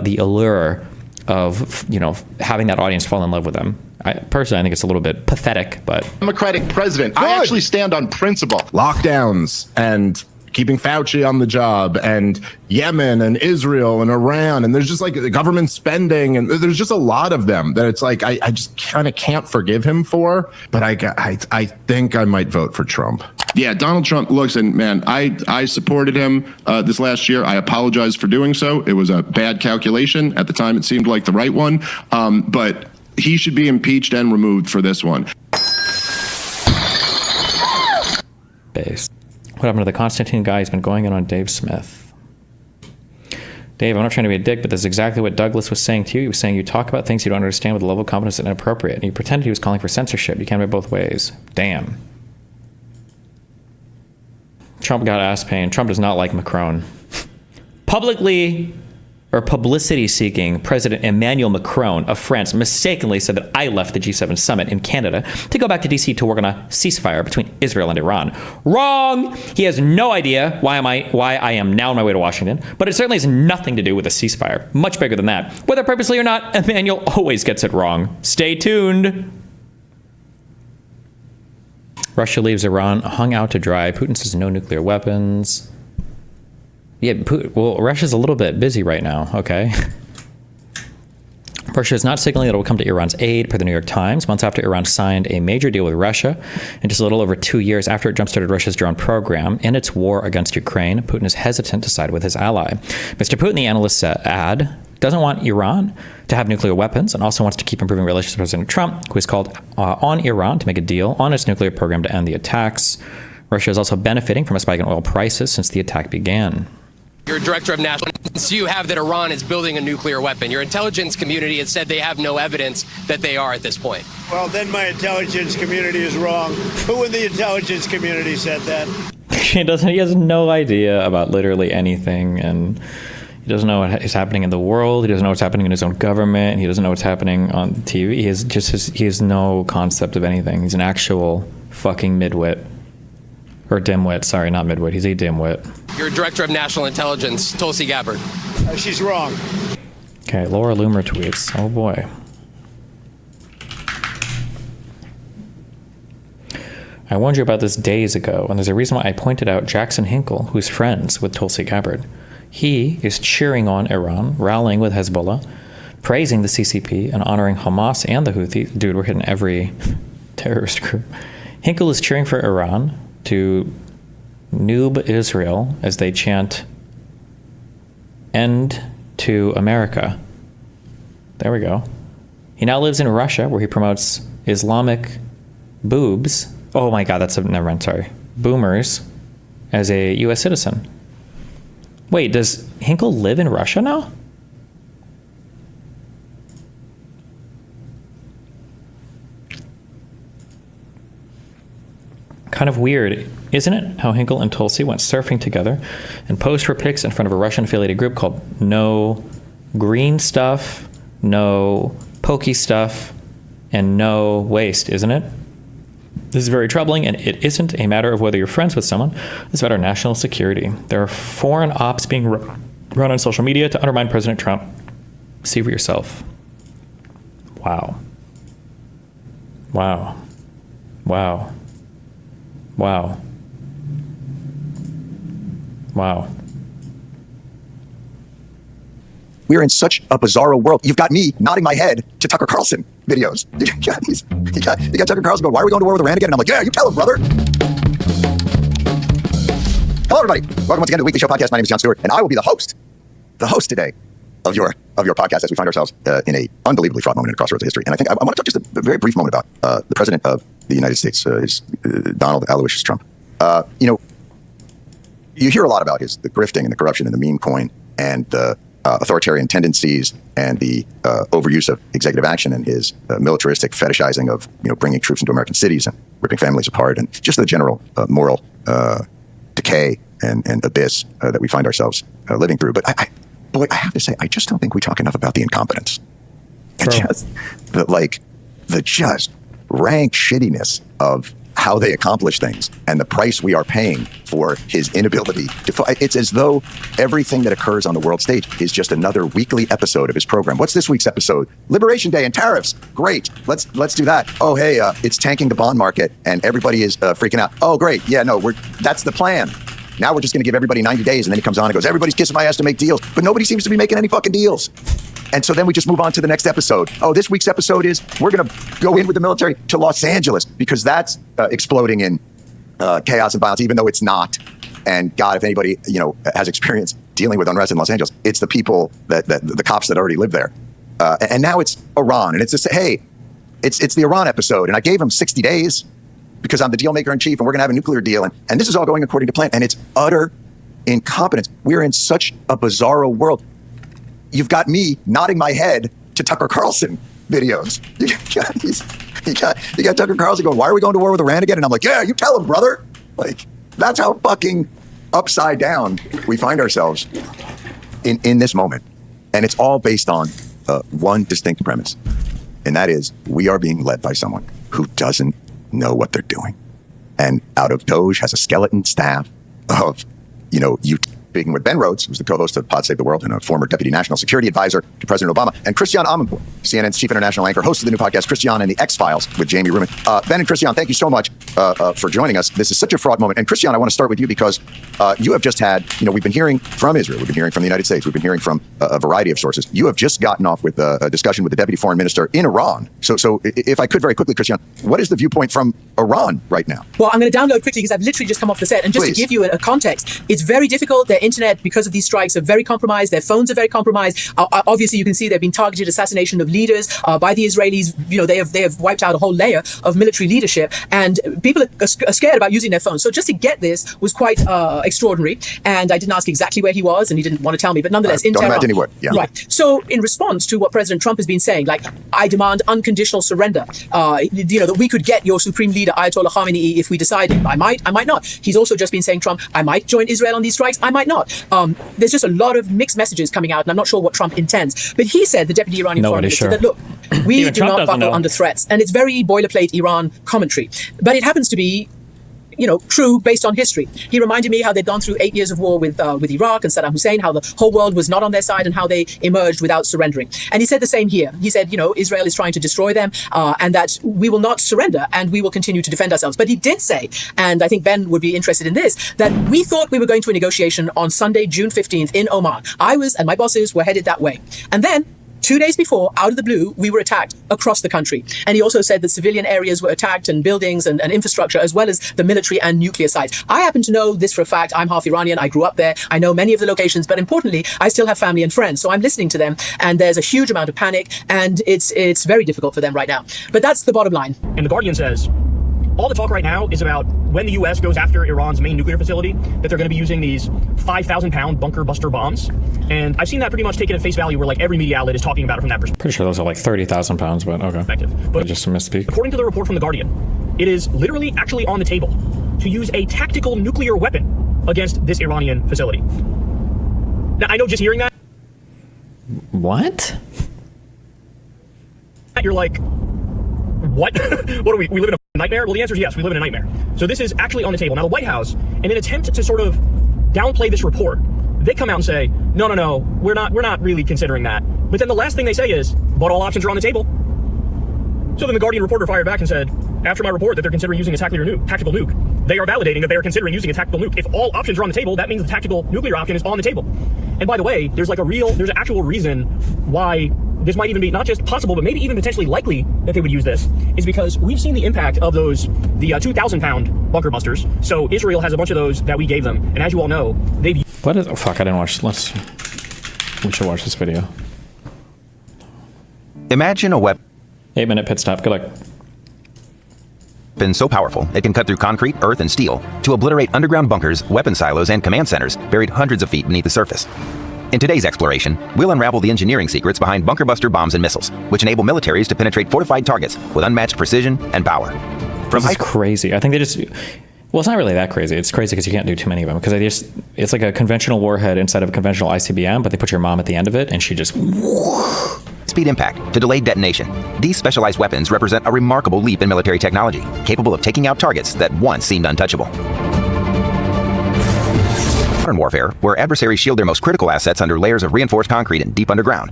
the allure of, having that audience fall in love with them. Personally, I think it's a little bit pathetic, but... Democratic president. Good. I actually stand on principle. Lockdowns and keeping Fauci on the job, and Yemen and Israel and Iran, and there's just like the government spending, and there's just a lot of them that it's like I just kind of can't forgive him for. But I think I might vote for Trump. Yeah, Donald Trump, listen, man, I supported him this last year. I apologize for doing so. It was a bad calculation. At the time, it seemed like the right one. But he should be impeached and removed for this one. Base. What happened to the Constantine guy? He's been going in on Dave Smith. Dave, I'm not trying to be a dick, but this is exactly what Douglas was saying to you. He was saying you talk about things you don't understand with a level of confidence and inappropriate. And he pretended he was calling for censorship. You can't have it both ways. Damn. Trump got ass pain. Trump does not like Macron. Publicity-seeking President Emmanuel Macron of France mistakenly said that I left the G7 summit in Canada to go back to DC to work on a ceasefire between Israel and Iran. Wrong! He has no idea why I am now on my way to Washington, but it certainly has nothing to do with a ceasefire. Much bigger than that. Whether purposely or not, Emmanuel always gets it wrong. Stay tuned. Russia leaves Iran hung out to dry. Putin says no nuclear weapons. Yeah, Russia's a little bit busy right now, okay? Russia is not signaling that it will come to Iran's aid, per the New York Times, months after Iran signed a major deal with Russia, and just a little over 2 years after it jump-started Russia's drone program in its war against Ukraine. Putin is hesitant to side with his ally. Mr. Putin, the analysts add, doesn't want Iran to have nuclear weapons and also wants to keep improving relations with President Trump, who has called on Iran to make a deal on its nuclear program to end the attacks. Russia is also benefiting from a spike in oil prices since the attack began. You're director of national intelligence. You have that Iran is building a nuclear weapon. Your intelligence community has said they have no evidence that they are at this point. Well, then my intelligence community is wrong. Who in the intelligence community said that? He has no idea about literally anything, and he doesn't know what is happening in the world. He doesn't know what's happening in his own government. He doesn't know what's happening on TV. He has no concept of anything. He's an actual fucking midwit. Or dimwit, sorry, not midwit. He's a dimwit. You're director of national intelligence, Tulsi Gabbard. She's wrong. Okay, Laura Loomer tweets. Oh boy. I warned you about this days ago, and there's a reason why I pointed out Jackson Hinkle, who's friends with Tulsi Gabbard. He is cheering on Iran, rallying with Hezbollah, praising the CCP, and honoring Hamas and the Houthis. Dude, we're hitting every terrorist group. Hinkle is cheering for Iran to noob Israel as they chant "End to America." There we go. He now lives in Russia, where he promotes Islamic boobs. Oh my God, never mind, sorry. Boomers as a U.S. citizen. Wait, does Hinkle live in Russia now? Kind of weird, isn't it, how Hinkle and Tulsi went surfing together and posed for pics in front of a Russian-affiliated group called No Green Stuff, No Pokey Stuff, and No Waste, isn't it? This is very troubling, and it isn't a matter of whether you're friends with someone. It's about our national security. There are foreign ops being run on social media to undermine President Trump. See for yourself. Wow. Wow. Wow. Wow. Wow. We're in such a bizarro world. You've got me nodding my head to Tucker Carlson videos. You got Tucker Carlson going, why are we going to war with Iran again? And I'm like, yeah, you tell him, brother. Hello, everybody. Welcome once again to the Weekly Show podcast. My name is Jon Stewart, and I will be the host today of your podcast as we find ourselves in a unbelievably fraught moment in a crossroads of history. And I think I want to talk just a very brief moment about the president of the United States, Donald Aloysius Trump. You hear a lot about the grifting and the corruption and the meme coin and the authoritarian tendencies and the overuse of executive action and his militaristic fetishizing of bringing troops into American cities and ripping families apart and just the general moral decay and abyss that we find ourselves living through. But I have to say, I just don't think we talk enough about the incompetence and just the just rank shittiness of how they accomplish things and the price we are paying for his inability to it's as though everything that occurs on the world stage is just another weekly episode of his program. What's this week's episode? Liberation Day and tariffs. Great. Let's do that. Oh, hey, it's tanking the bond market and everybody is freaking out. Oh, great. Yeah, no, that's the plan. Now we're just going to give everybody 90 days. And then he comes on and goes, everybody's kissing my ass to make deals. But nobody seems to be making any fucking deals. And so then we just move on to the next episode. Oh, this week's episode is we're going to go in with the military to Los Angeles because that's exploding in chaos and violence, even though it's not. And God, if anybody, has experience dealing with unrest in Los Angeles, it's the people that the cops that already live there. And now it's Iran. And it's just, hey, it's the Iran episode. And I gave him 60 days because I'm the deal maker in chief and we're going to have a nuclear deal. And this is all going according to plan. And it's utter incompetence. We're in such a bizarro world. You've got me nodding my head to Tucker Carlson videos. You got Tucker Carlson going, why are we going to war with Iran again? And I'm like, yeah, you tell him, brother. Like, that's how fucking upside down we find ourselves in this moment. And it's all based on one distinct premise. And that is we are being led by someone who doesn't know what they're doing. And out of Doge has a skeleton staff of, you speaking with Ben Rhodes, who's the co-host of Pod Save the World and a former deputy national security advisor to President Obama, and Christiane Amanpour, CNN's chief international anchor, host of the new podcast, Christiane and the X-Files with Jamie Rubin. Ben and Christiane, thank you so much for joining us. This is such a fraud moment. And Christiane, I want to start with you because you have just had, we've been hearing from Israel, we've been hearing from the United States, we've been hearing from a variety of sources. You have just gotten off with a discussion with the deputy foreign minister in Iran. So if I could very quickly, Christiane, what is the viewpoint from Iran right now? Well, I'm going to download quickly because I've literally just come off the set. And just Please. to give you a context, it's very difficult. Their internet, because of these strikes, are very compromised. Their phones are very compromised. Obviously, you can see there have been targeted assassination of leaders by the Israelis. They have wiped out a whole layer of military leadership, and people are scared about using their phones. So just to get this was quite extraordinary. And I didn't ask exactly where he was, and he didn't want to tell me. But nonetheless, in don't Tehran, imagine he would. Yeah. Right. So in response to what President Trump has been saying, like, I demand unconditional surrender. That we could get your supreme leader Ayatollah Khamenei if we decided. I might not. He's also just been saying, Trump, I might join Israel on these strikes. I might not. There's just a lot of mixed messages coming out, and I'm not sure what Trump intends. But he said, the deputy Iranian foreign minister, that look, we do not buckle under threats. And it's very boilerplate Iran commentary. But it happens to be true based on history. He reminded me how they'd gone through 8 years of war with Iraq and Saddam Hussein, how the whole world was not on their side and how they emerged without surrendering. And he said the same here. He said, Israel is trying to destroy them and that we will not surrender and we will continue to defend ourselves. But he did say, and I think Ben would be interested in this, that we thought we were going to a negotiation on Sunday, June 15th in Oman. I was and my bosses were headed that way. And then 2 days before, out of the blue, we were attacked across the country. And he also said that civilian areas were attacked and buildings and infrastructure, as well as the military and nuclear sites. I happen to know this for a fact. I'm half Iranian. I grew up there. I know many of the locations. But importantly, I still have family and friends. So I'm listening to them. And there's a huge amount of panic. And it's very difficult for them right now. But that's the bottom line. And The Guardian says, all the talk right now is about when the U.S. goes after Iran's main nuclear facility, that they're going to be using these 5,000-pound bunker buster bombs. And I've seen that pretty much taken at face value, where like every media outlet is talking about it from that perspective. Pretty sure those are like 30,000 pounds, but okay. But just a misspeak. According to the report from The Guardian, it is literally actually on the table to use a tactical nuclear weapon against this Iranian facility. Now, I know just hearing that... What? You're like, what? What are we live in a nightmare? Well, the answer is yes, we live in a nightmare. So this is actually on the table. Now, the White House, in an attempt to sort of downplay this report, they come out and say, no, we're not really considering that. But then the last thing they say is, but all options are on the table. So then the Guardian reporter fired back and said, after my report that they're considering using a tactical nuke, they are validating that they are considering using a tactical nuke. If all options are on the table, that means the tactical nuclear option is on the table. And by the way, there's an actual reason why this might even be not just possible, but maybe even potentially likely that they would use this, is because we've seen the impact of the 2,000-pound bunker busters. So Israel has a bunch of those that we gave them. And as you all know, they've... What is... Oh, fuck, I didn't watch... We should watch this video. Imagine a weapon... 8-minute pit stop. Good luck. Been so powerful it can cut through concrete, earth, and steel to obliterate underground bunkers, weapon silos, and command centers buried hundreds of feet beneath the surface. In today's exploration, we'll unravel the engineering secrets behind bunker buster bombs and missiles, which enable militaries to penetrate fortified targets with unmatched precision and power. This is crazy. I think they just... Well, it's not really that crazy. It's crazy because you can't do too many of them. Because it's like a conventional warhead inside of a conventional ICBM, but they put your mom at the end of it, and she just... high-speed impact to delayed detonation. These specialized weapons represent a remarkable leap in military technology, capable of taking out targets that once seemed untouchable. Modern warfare, where adversaries shield their most critical assets under layers of reinforced concrete and deep underground,